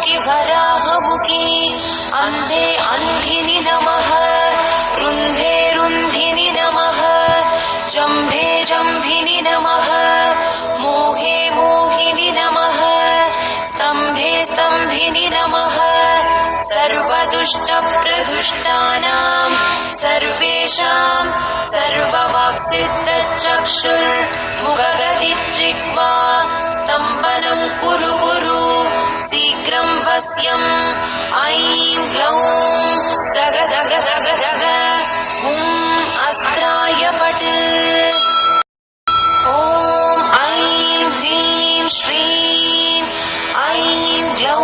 मुखि वराहमुखि अन्धे अन्धिनि नमः रुन्धे रुन्धिनि नमः जम्भे जम्भिनि नमः मोहे मोहिनि नमः स्तम्भे स्तम्भिनि नमः सर्वदुष्टप्रदुष्टानां सर्वेषां सर्ववाक्सिद्धचक्षुर्मुखगतिर्जिह्वा स्तम्भनं कुरु कुरु शीघ्रं वश्यम् ऐं ग्लौं दग दग